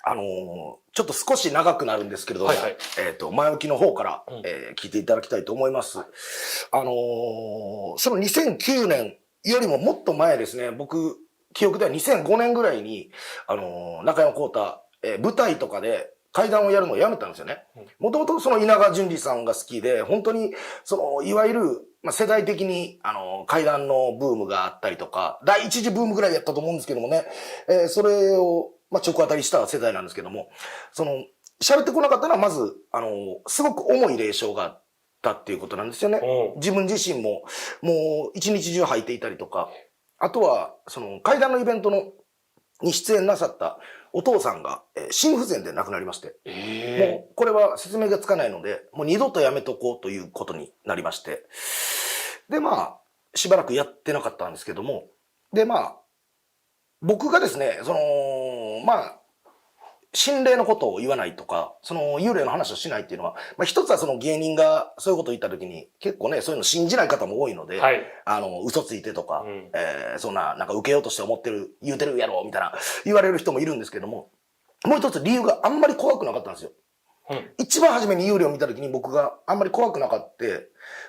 ちょっと少し長くなるんですけれども、はいはい。前置きの方から、聞いていただきたいと思います。その2009年よりももっと前ですね、僕、記憶では2005年ぐらいに、中山浩太、舞台とかで怪談をやるのをやめたんですよね。もともとその稲川淳二さんが好きで、本当に、いわゆる、世代的に、怪談のブームがあったりとか、第一次ブームぐらいやったと思うんですけどもね、それを、直当たりした世代なんですけども、喋ってこなかったのは、まず、すごく重い霊障があったっていうことなんですよね。自分自身も、もう一日中吐いていたりとか、あとは、怪談のイベントに出演なさったお父さんが、心不全で亡くなりまして、もう、これは説明がつかないので、もう二度とやめとこうということになりまして、で、しばらくやってなかったんですけども、で、僕がですね、心霊のことを言わないとか、幽霊の話をしないっていうのは、一つは芸人がそういうことを言った時に、結構ね、そういうの信じない方も多いので、嘘ついてとか、そんな、なんか受けようとして言うてるやろ、みたいな、言われる人もいるんですけども、もう一つ理由があんまり怖くなかったんですよ。一番初めに幽霊を見た時に僕があんまり怖くなかった。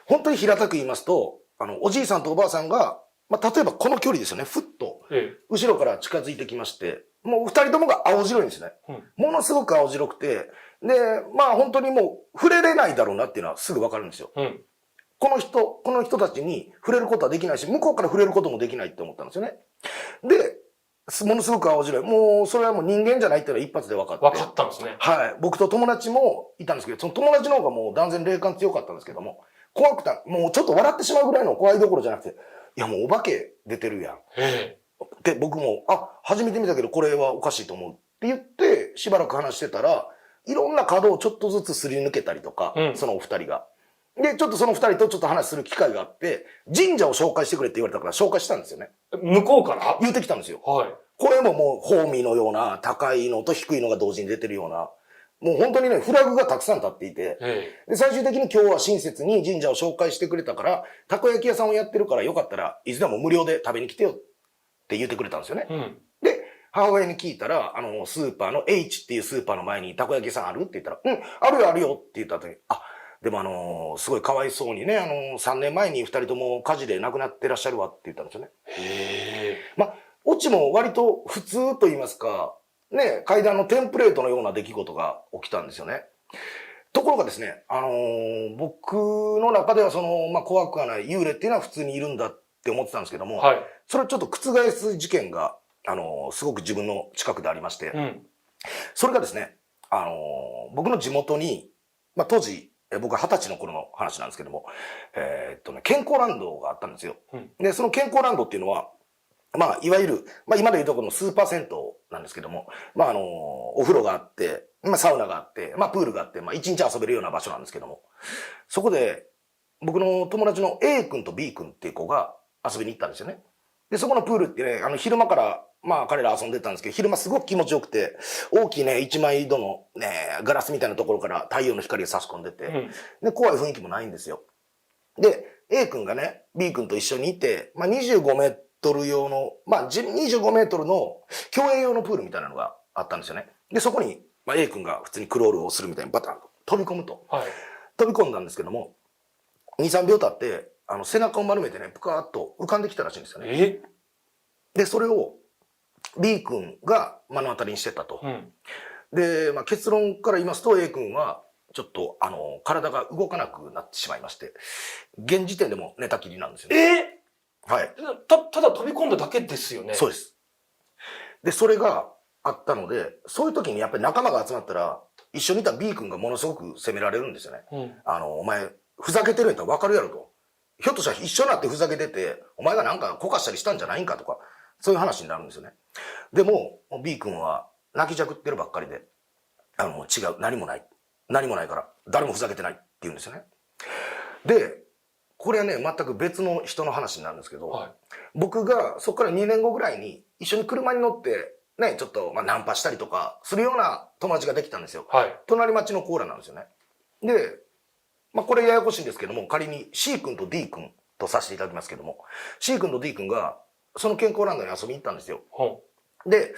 本当に平たく言いますと、おじいさんとおばあさんが、例えばこの距離ですよね、ふっと、後ろから近づいてきまして、もう二人ともが青白いんですね。ものすごく青白くて、で、本当にもう触れれないだろうなっていうのはすぐわかるんですよ。この人たちに触れることはできないし、向こうから触れることもできないって思ったんですよね。で、ものすごく青白い。もう、それはもう人間じゃないっていうのは一発で分かって。分かったんですね。はい。僕と友達もいたんですけど、その友達の方がもう断然霊感強かったんですけども、怖くて、もうちょっと笑ってしまうぐらいの怖いどころじゃなくて、いやもうお化け出てるやん。で、僕も、初めて見たけどこれはおかしいと思うって言って、しばらく話してたら、いろんな角をちょっとずつすり抜けたりとか、そのお二人が。で、ちょっとその二人とちょっと話する機会があって、神社を紹介してくれって言われたから紹介したんですよね。向こうから言ってきたんですよ。はい。これももう、ホーミーのような、高いのと低いのが同時に出てるような、もう本当にね、フラグがたくさん立っていて、で、最終的に今日は親切に神社を紹介してくれたから、たこ焼き屋さんをやってるからよかったらいつでも無料で食べに来てよって言ってくれたんですよね。で、母親に聞いたら、スーパーの H っていうスーパーの前にたこ焼き屋さんあるって言ったら、あるよあるよって言った後に、でもすごいかわいそうにね、3年前に2人とも火事で亡くなってらっしゃるわって言ったんですよね。オチも割と普通と言いますか、ね、怪談のテンプレートのような出来事が起きたんですよね。ところがですね、僕の中では怖くはない幽霊っていうのは普通にいるんだって思ってたんですけども、それをちょっと覆す事件が、すごく自分の近くでありまして、それがですね、僕の地元に、当時、僕は20歳の頃の話なんですけども、健康ランドがあったんですよ。で、その健康ランドっていうのは、いわゆる、今でいうところのスーパー銭湯なんですけども、お風呂があって、サウナがあって、プールがあって、一日遊べるような場所なんですけども、そこで、僕の友達の A 君と B 君っていう子が遊びに行ったんですよね。で、そこのプールってね、昼間から、彼ら遊んでたんですけど、昼間すごく気持ちよくて、大きいね、一枚戸のね、ガラスみたいなところから太陽の光が差し込んでて、で、怖い雰囲気もないんですよ。で、A 君がね、B 君と一緒にいて、25メートル用の、25メートルの競泳用のプールみたいなのがあったんですよね。で、そこに、A 君が普通にクロールをするみたいにバタンと飛び込むと。飛び込んだんですけども、2、3秒経って、背中を丸めてね、ぷかーっと浮かんできたらしいんですよね。で、それを B 君が目の当たりにしてたと。で、結論から言いますと A 君は、ちょっと、体が動かなくなってしまいまして、現時点でも寝たきりなんですよね。はい。ただ飛び込んだだけですよね。そうです。で、それがあったので、そういう時にやっぱり仲間が集まったら、一緒にいた B 君がものすごく責められるんですよね。お前、ふざけてるんやったら分かるやろと。ひょっとしたら一緒になってふざけてて、お前がなんかこかしたりしたんじゃないんかとか、そういう話になるんですよね。でも、B 君は泣きじゃくってるばっかりで、違う、何もない。何もないから、誰もふざけてないって言うんですよね。で、これはね、全く別の人の話になるんですけど、僕がそこから2年後ぐらいに一緒に車に乗って、ね、ちょっとナンパしたりとかするような友達ができたんですよ。隣町のコーラなんですよね。で、これややこしいんですけども、仮に C 君と D 君とさせていただきますけども、C 君と D 君がその健康ランドに遊びに行ったんですよ。で、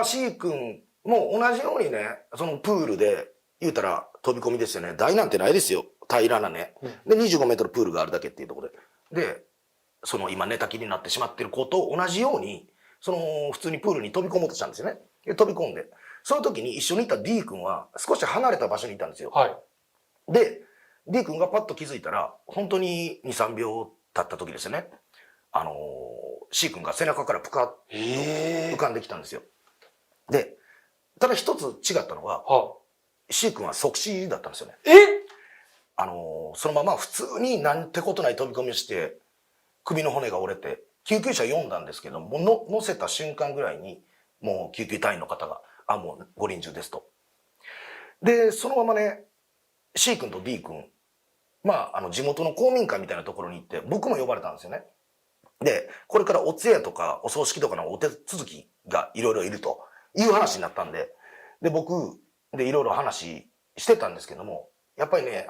C 君もう同じようにね、そのプールで、言うたら飛び込みですよね。台なんてないですよ。平らなね。で、25メートルプールがあるだけっていうところで。で、その今寝たきりになってしまってる子と同じように、その普通にプールに飛び込もうとしたんですよね。で、飛び込んで。その時に一緒にいた D 君は少し離れた場所にいたんですよ。はい。で、D 君がパッと気づいたら、本当に2、3秒経った時ですよね。C 君が背中からプカッと浮かんできたんですよ。で、ただ一つ違ったのは、C 君は即死だったんですよね。そのまま普通になんてことない飛び込みをして、首の骨が折れて、救急車呼んだんですけども、乗せた瞬間ぐらいに、もう救急隊員の方が、もうご臨終ですと。で、そのままね、C 君と D 君、地元の公民館みたいなところに行って、僕も呼ばれたんですよね。で、これからお通夜とかお葬式とかのお手続きがいろいろいるという話になったんで、で、僕でいろいろ話してたんですけども、やっぱりね、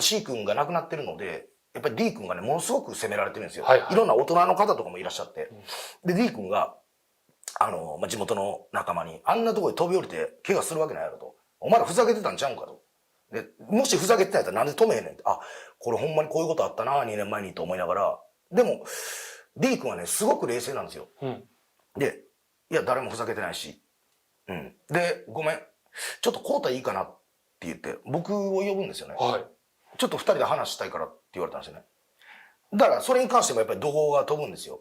C 君が亡くなってるので、やっぱり D 君がね、ものすごく責められてるんですよ。いろんな大人の方とかもいらっしゃって。で、D 君が、地元の仲間に、あんなところで飛び降りて怪我するわけないやろと。お前らふざけてたんちゃうんかと。で、もしふざけてたんやったらなんで止めへんねんって。これほんまにこういうことあったな、2年前にと思いながら。でも、D 君はね、すごく冷静なんですよ。で、いや、誰もふざけてないし。で、ごめん。ちょっと交代いいかなって言って、僕を呼ぶんですよね。ちょっと2人で話したいからって言われたんですよね。だから、それに関してもやっぱり怒号が飛ぶんですよ。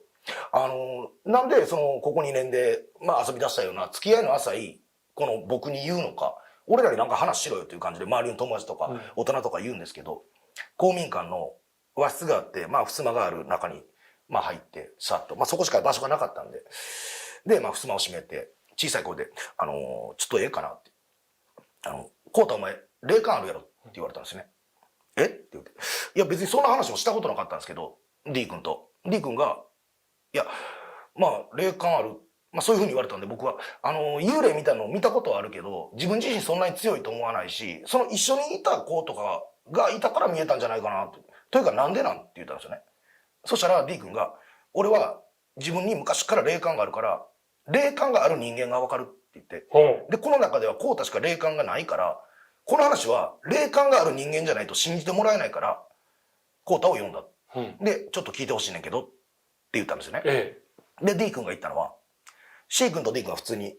なんで、ここ2年で、遊び出したような、付き合いの浅い、この僕に言うのか、俺らになんか話しろよっていう感じで、周りの友達とか、大人とか言うんですけど、公民館の和室があって、襖がある中に、入って、さっと、そこしか場所がなかったんで、で、襖を閉めて、小さい声で、ちょっとええかなって。コウタお前、霊感あるやろって言われたんですね。えって言って。いや、別にそんな話もしたことなかったんですけど、D 君と。D 君が、いや、霊感ある。そういう風に言われたんで、僕は、幽霊みたいなのを見たことはあるけど、自分自身そんなに強いと思わないし、その一緒にいた子とかがいたから見えたんじゃないかなと。というか、なんでなんって言ったんですよね。そしたら D 君が、俺は自分に昔から霊感があるから、霊感がある人間がわかるって言って。で、この中ではこうたしか霊感がないから、この話は霊感がある人間じゃないと信じてもらえないから、コウタを呼んだ。で、ちょっと聞いてほしいねんけど、って言ったんですよね。で、D 君が言ったのは、C 君と D 君は普通に、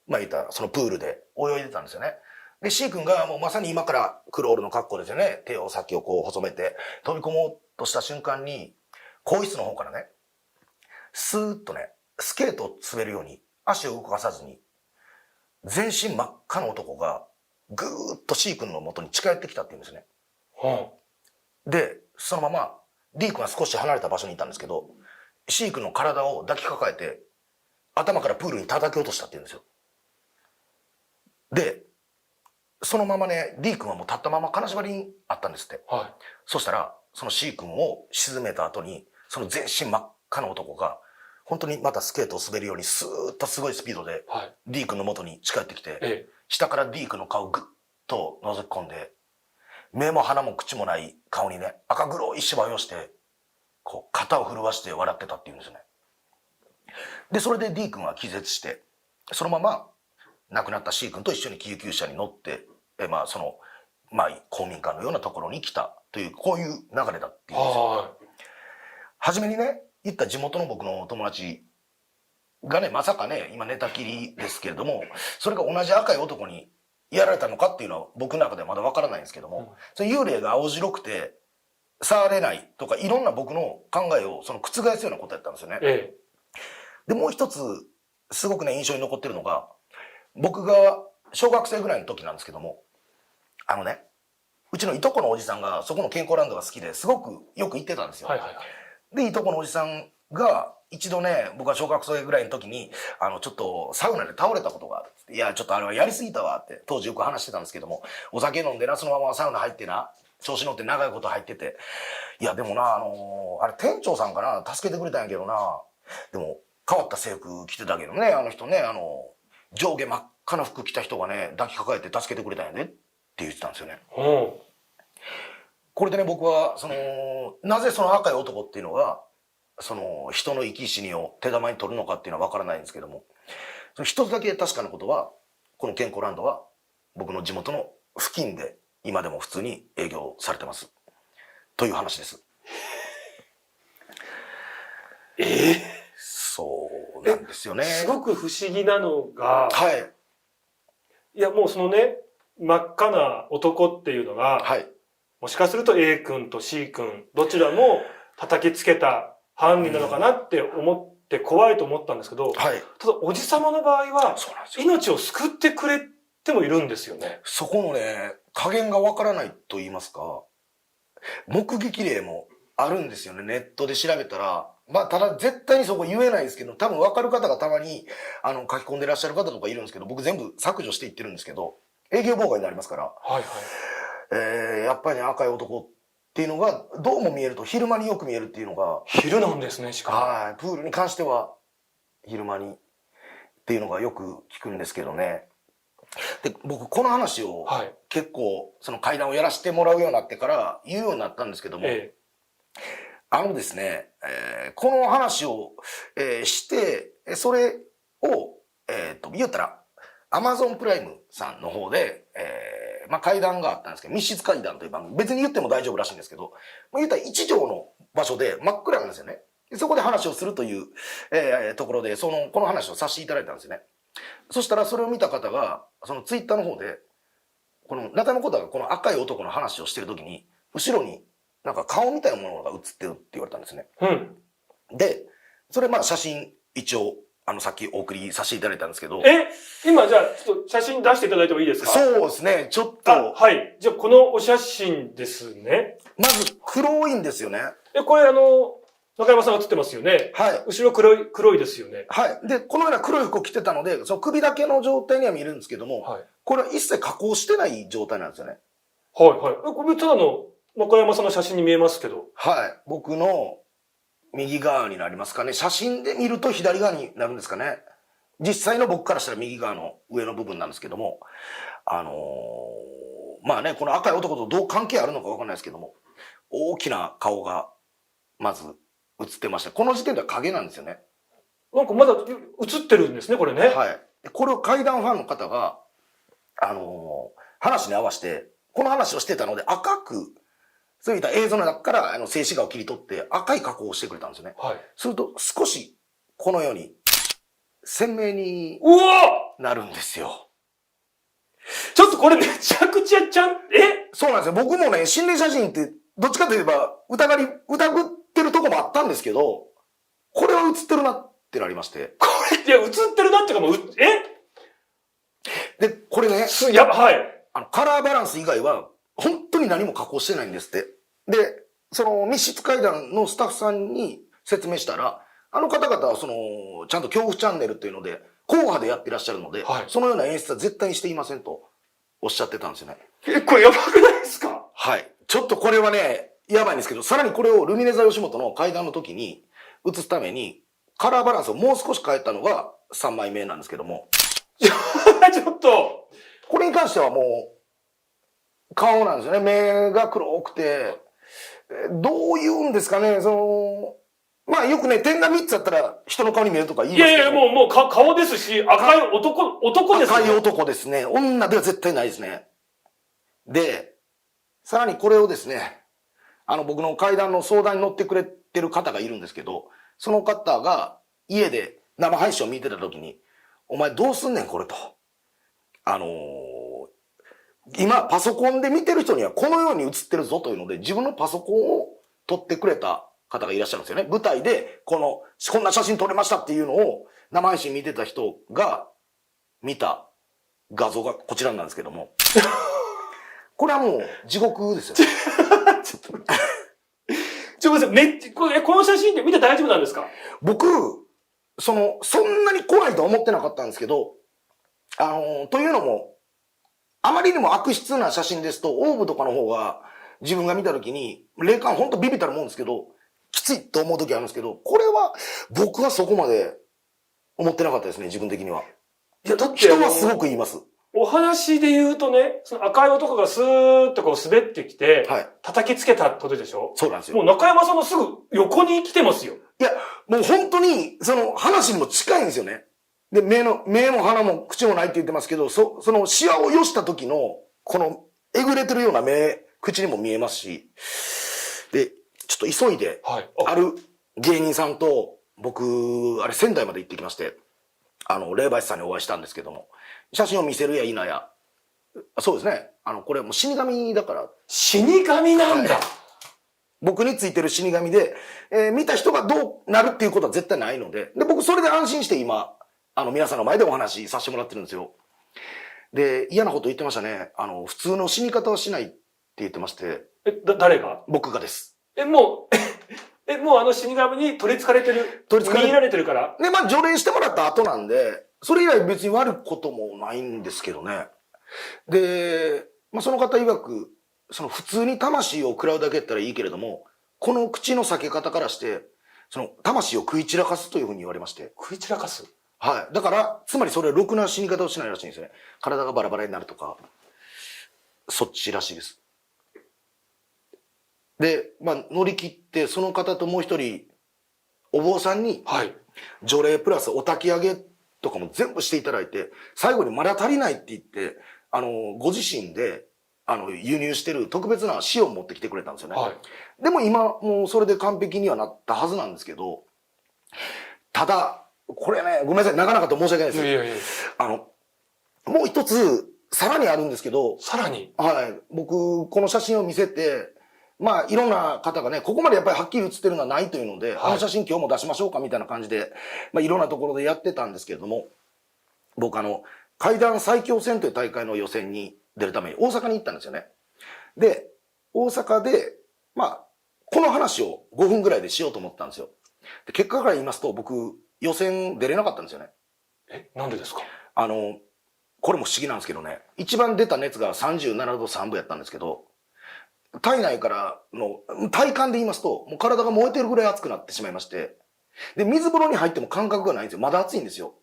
言ったらそのプールで泳いでたんですよね。で、C 君がもうまさに今からクロールの格好ですよね。手を先をこう細めて飛び込もうとした瞬間に、更衣室の方からね、スーッとね、スケートを滑るように足を動かさずに、全身真っ赤な男がぐーっと C 君の元に近寄ってきたって言うんですね。で、そのまま D 君は少し離れた場所にいたんですけど、C 君の体を抱きかかえて、頭からプールに叩き落としたって言うんですよ。で、そのままね、D 君はもう立ったまま金縛りにあったんですって。そしたら、その C 君を沈めた後に、その全身真っ赤な男が、本当にまたスケートを滑るようにスーッとすごいスピードで D 君の元に近寄ってきて、下から D 君の顔をグッと覗き込んで、目も鼻も口もない顔にね、赤黒い芝居をして、こう、肩を震わして笑ってたって言うんですよね。で、それで D 君は気絶して、そのまま亡くなった C 君と一緒に救急車に乗って、公民館のようなところに来たという、こういう流れだっていうんですよ。初めにね、言った地元の僕の友達がね、まさかね、今寝たきりですけれども、それが同じ赤い男にやられたのかっていうのは僕の中ではまだわからないんですけども、その幽霊が青白くて、触れないとか、いろんな僕の考えをその覆すようなことやったんですよね。で、もう一つ、すごくね、印象に残ってるのが、僕が小学生ぐらいの時なんですけども、うちのいとこのおじさんがそこの健康ランドが好きですごくよく行ってたんですよ。で、いとこのおじさんが一度ね、僕が小学生ぐらいの時に、ちょっとサウナで倒れたことがあるって。いや、ちょっとあれはやりすぎたわって、当時よく話してたんですけども、お酒飲んでな、そのままサウナ入ってな、調子乗って長いこと入ってて、いや、でもな、あれ店長さんかな、助けてくれたんやけどな、でも、変わった制服着てたけどね、あの人ね、上下真っ赤な服着た人がね、抱きかかえて助けてくれたんやでって言ってたんですよね。これでね、僕は、なぜその赤い男っていうのが、人の生き死にを手玉に取るのかっていうのはわからないんですけども、一つだけ確かなことは、この健康ランドは僕の地元の付近で今でも普通に営業されてます。という話です。そうなんですよね。すごく不思議なのが、はい。いやもうそのね、真っ赤な男っていうのが、はい。もしかすると A 君と C 君、どちらも叩きつけた犯人なのかなって思って怖いと思ったんですけど、はい。ただおじさまの場合は、そうなんですよ。命を救ってくれてもいるんですよね。そこのね、加減がわからないと言いますか、目撃例もあるんですよね。ネットで調べたら。まあ、ただ絶対にそこ言えないですけど、多分分かる方がたまに、書き込んでらっしゃる方とかいるんですけど、僕全部削除していってるんですけど、営業妨害になりますから。はいはい。やっぱりね、赤い男っていうのが、どうも見えると、昼間によく見えるっていうのが。昼なんですね、しかも。はい。プールに関しては、昼間にっていうのがよく聞くんですけどね。で、僕、この話を、結構、その階段をやらせてもらうようになってから言うようになったんですけども、ですね、この話を、して、それを、言ったら、Amazon プライムさんの方で、まあ、階段があったんですけど、密室階段という番組、別に言っても大丈夫らしいんですけど、言ったら一畳の場所で真っ暗なんですよね。そこで話をするという、ところで、この話をさせていただいたんですよね。そしたらそれを見た方が、そのツイッターの方で、この中山浩太がこの赤い男の話をしてるときに、後ろになんか顔みたいなものが映ってるって言われたんですね。うん。で、それまあ写真一応、さっきお送りさせていただいたんですけど。今じゃあちょっと写真出していただいてもいいですか？そうですね、ちょっと。はい。じゃあこのお写真ですね。まず黒いんですよね。これ中山さんが写ってますよね。はい。後ろ黒いですよね。はい。で、このような黒い服を着てたので、その首だけの状態には見えるんですけども、はい、これは一切加工してない状態なんですよね。はいはい。これただの中山さんの写真に見えますけど。はい。僕の右側になりますかね。写真で見ると左側になるんですかね。実際の僕からしたら右側の上の部分なんですけども、まあね、この赤い男とどう関係あるのかわかんないですけども、大きな顔がまず映ってました。この時点では影なんですよね。なんかまだ映ってるんですね、これね。はい。これを怪談ファンの方が、話に合わせて、この話をしてたので赤く、そういった映像の中から静止画を切り取って赤い加工をしてくれたんですよね。はい。すると少しこのように鮮明になるんですよ。ちょっとこれめちゃくちゃそうなんですよ。僕もね、心霊写真ってどっちかといえば疑ってるとこもあったんですけど、これは映ってるなってなりまして。これって映ってるなっていうかもう、で、これね、はい。カラーバランス以外は本当に何も加工してないんですって。で、その密室階段のスタッフさんに説明したら、あの方々はちゃんと恐怖チャンネルっていうので、硬派でやってらっしゃるので、はい、そのような演出は絶対にしていませんとおっしゃってたんですよね。これやばくないですか？はい。ちょっとこれはね、やばいんですけど、さらにこれをルミネ座吉本の階段の時に映すために、カラーバランスをもう少し変えたのが3枚目なんですけども。ちょっと。これに関してはもう、顔なんですよね。目が黒くて、どう言うんですかね、まあよくね、点が3つあったら人の顔に見えるとか言いますけど。いやいや、もう顔ですし、赤い男ですね。赤い男ですね。女では絶対ないですね。で、さらにこれをですね、僕の階段の相談に乗ってくれてる方がいるんですけど、その方が家で生配信を見てた時に、お前どうすんねんこれと。今パソコンで見てる人にはこのように映ってるぞというので、自分のパソコンを撮ってくれた方がいらっしゃるんですよね。舞台でこんな写真撮れましたっていうのを生配信見てた人が見た画像がこちらなんですけども。これはもう地獄ですよね。ちょっと待って。この写真って見て大丈夫なんですか？僕、そんなに怖いとは思ってなかったんですけど、というのも、あまりにも悪質な写真ですと、オーブとかの方が自分が見たときに、霊感ほんとビビったるもんですけど、きついと思うときあるんですけど、これは僕はそこまで思ってなかったですね、自分的には。いや、だって人はすごく言います。お話で言うとね、その赤い男がスーッとこう滑ってきて、はい、叩きつけたってことでしょ？そうなんですよ。もう中山さんのすぐ横に来てますよ。いや、もう本当に、話にも近いんですよね。で、目も鼻も口もないって言ってますけど、その視野を寄した時の、この、えぐれてるような口にも見えますし、で、ちょっと急いで、ある芸人さんと、僕、あれ仙台まで行ってきまして、霊媒師さんにお会いしたんですけども、写真を見せるや否や、そうですね、これもう死神だから。死神なんだ、僕についてる死神で、見た人がどうなるっていうことは絶対ないので、で、僕それで安心して今、皆さんの前でお話しさせてもらってるんですよ。で、嫌なこと言ってましたね。普通の死に方はしないって言ってまして。誰が？僕がです。もう死神に取り憑かれてる？取り憑かれられてるから？で、まあ、除霊してもらった後なんで、それ以来別に悪いこともないんですけどね。で、まあ、その方曰く、普通に魂を食らうだけやったらいいけれども、この口の裂け方からして、魂を食い散らかすというふうに言われまして。食い散らかす？はい。だから、つまりそれはろくな死に方をしないらしいんですよね。体がバラバラになるとか、そっちらしいです。で、まあ、乗り切って、その方ともう一人、お坊さんに、除霊プラスお焚き上げとかも全部していただいて、最後にまだ足りないって言って、ご自身で、輸入してる特別な塩を持ってきてくれたんですよね。でも今、もうそれで完璧にはなったはずなんですけど、ただ、これね、ごめんなさい、なかなかと申し訳ないです。もう一つ、さらにあるんですけど。さらに？はい。僕、この写真を見せて、まあ、いろんな方がね、ここまでやっぱりはっきり写ってるのはないというので、あの写真今日も出しましょうかみたいな感じで、まあ、いろんなところでやってたんですけれども、僕怪談最強戦という大会の予選に出るために大阪に行ったんですよね。で、大阪で、まあ、この話を5分ぐらいでしようと思ったんですよ。で、結果から言いますと、僕、予選出れなかったんですよね。なんでですか？これも不思議なんですけどね、一番出た熱が37度3分やったんですけど、体内からの体感で言いますと、もう体が燃えてるぐらい熱くなってしまいまして、で、水風呂に入っても感覚がないんですよ。まだ熱いんですよ。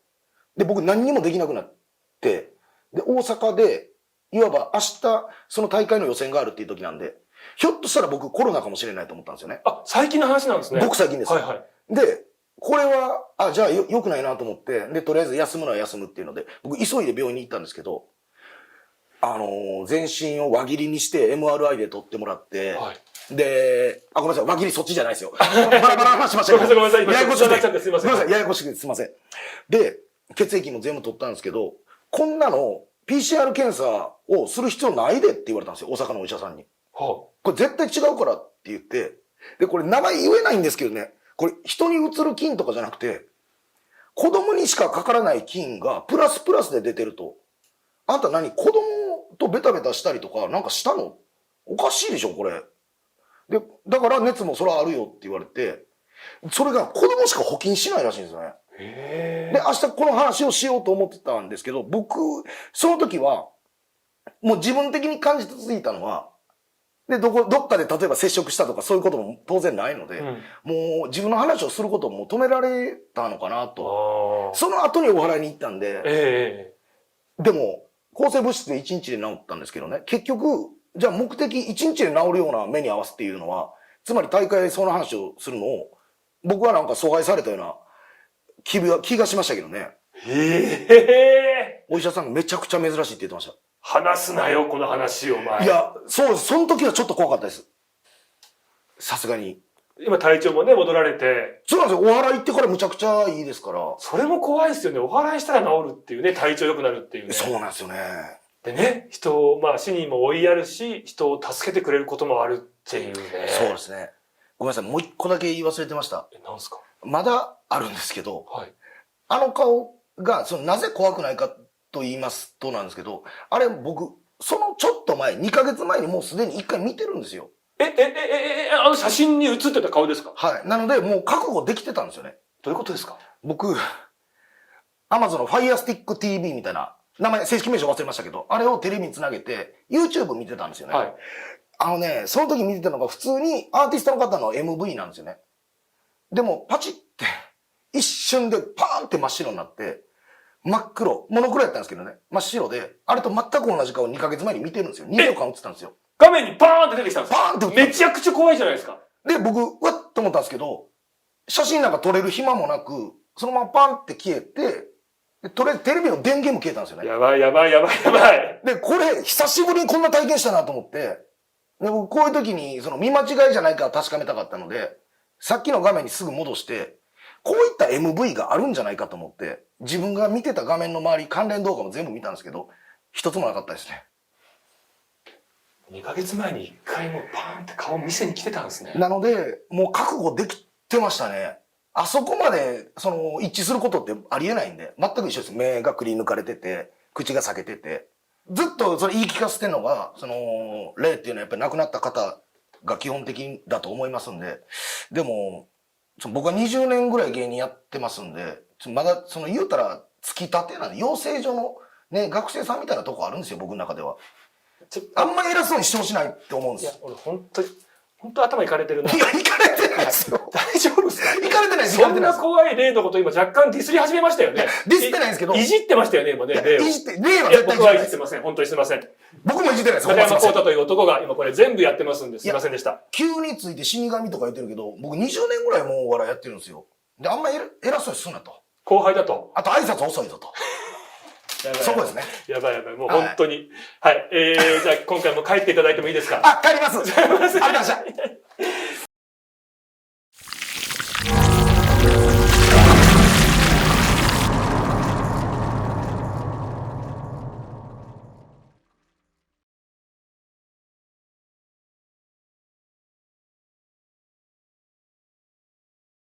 で、僕何にもできなくなって、で、大阪で、いわば明日、その大会の予選があるっていう時なんで、ひょっとしたら僕コロナかもしれないと思ったんですよね。最近の話なんですね。僕最近です。で、これは、じゃあ良くないなと思って、で、とりあえず休むのは休むっていうので、僕急いで病院に行ったんですけど、全身を輪切りにして MRI で撮ってもらって、で、ごめんなさい、輪切りそっちじゃないですよ。バラバラ話しましたけど。ごめんなさい、ややこしくて。すいません。ややこしくてすいません。で、血液も全部取ったんですけど、こんなの PCR 検査をする必要ないでって言われたんですよ、大阪のお医者さんに。これ絶対違うからって言って、で、これ名前言えないんですけどね、これ人にうつる菌とかじゃなくて、子供にしかかからない菌がプラスプラスで出てると。あんた何子供とベタベタしたりとかなんかしたの？おかしいでしょこれ。で、だから熱もそれはあるよって言われて、それが子供しか補菌しないらしいんですよね。で、明日この話をしようと思ってたんですけど、僕、その時は、もう自分的に感じついたのは、で、どっかで例えば接触したとかそういうことも当然ないので、もう自分の話をすることも止められたのかなと。その後にお祓いに行ったんで、でも、抗生物質で1日で治ったんですけどね、結局、じゃあ目的1日で治るような目に合わせっていうのは、つまり大会でその話をするのを、僕はなんか阻害されたような気がしましたけどね。お医者さんがめちゃくちゃ珍しいって言ってました。話すなよ、この話を、お前。いや、そうです。その時はちょっと怖かったです。さすがに。今体調もね、戻られて。そうなんですよ。お祓い行ってからむちゃくちゃいいですから。それも怖いですよね。お祓いしたら治るっていうね、体調良くなるっていうね。そうなんですよね。でね、人を、死にも追いやるし、人を助けてくれることもあるっていうね。そうですね。ごめんなさい。もう一個だけ言い忘れてました。なんすか？まだあるんですけど、あの顔が、なぜ怖くないかと言いますとなんですけど、あれ僕、そのちょっと前、2ヶ月前にもうすでに1回見てるんですよ。あの写真に写ってた顔ですか？はい。なので、もう覚悟できてたんですよね。どういうことですか？僕、Amazon の Fire Stick TV みたいな、名前、正式名称忘れましたけど、あれをテレビにつなげて、YouTube 見てたんですよね。その時見てたのが普通にアーティストの方の MV なんですよね。でも、パチって、一瞬でパーンって真っ白になって、真っ黒、モノクロやったんですけどね、真っ白で、あれと全く同じ顔を2ヶ月前に見てるんですよ。2秒間映ってたんですよ。画面にパーンって出てきたんですか？パーンってめちゃくちゃ怖いじゃないですか。で、僕、うわっと思ったんですけど、写真なんか撮れる暇もなく、そのままパンって消えて、でとりあえずテレビの電源も消えたんですよね。やばいやばいやばいやばい。で、これ、久しぶりにこんな体験したなと思って、で僕こういう時に、その見間違いじゃないかを確かめたかったので、さっきの画面にすぐ戻して、こういった MV があるんじゃないかと思って、自分が見てた画面の周り、関連動画も全部見たんですけど、一つもなかったですね。2ヶ月前に1回もうパーンって顔見せに来てたんですね。なので、もう覚悟できてましたね。あそこまで、一致することってありえないんで、全く一緒です。目がくり抜かれてて、口が裂けてて。ずっとそれ言い聞かせてるのが、霊っていうのはやっぱり亡くなった方が基本的だと思いますんで、でも、僕は20年ぐらい芸人やってますんで、まだ、言うたら、つきたてなんで、養成所のね、学生さんみたいなとこあるんですよ、僕の中では。あんまり偉そうに主張しないって思うんです。いや、俺本当頭いかれてるな。いや、いかれてないですよ。大丈夫ですか？いかれてないです。そんな怖い霊のこと今若干ディスり始めましたよね。ディスってないんですけど。いじってましたよね、今ね、霊を。いじって、霊は絶対僕はいじってません。本当にすいません。僕もいじってないです。中山浩太という男が今これ全部やってますんで、すいませんでした。急について死神とか言ってるけど、僕20年ぐらいもうお笑いやってるんですよ。で、あんま偉そうにすんなと。後輩だと。あと挨拶遅いぞと。そこですね。やばいやばい。もう本当に。はい。じゃあ今回も帰っていただいてもいいですか？あ、帰ります。ありがとうございました。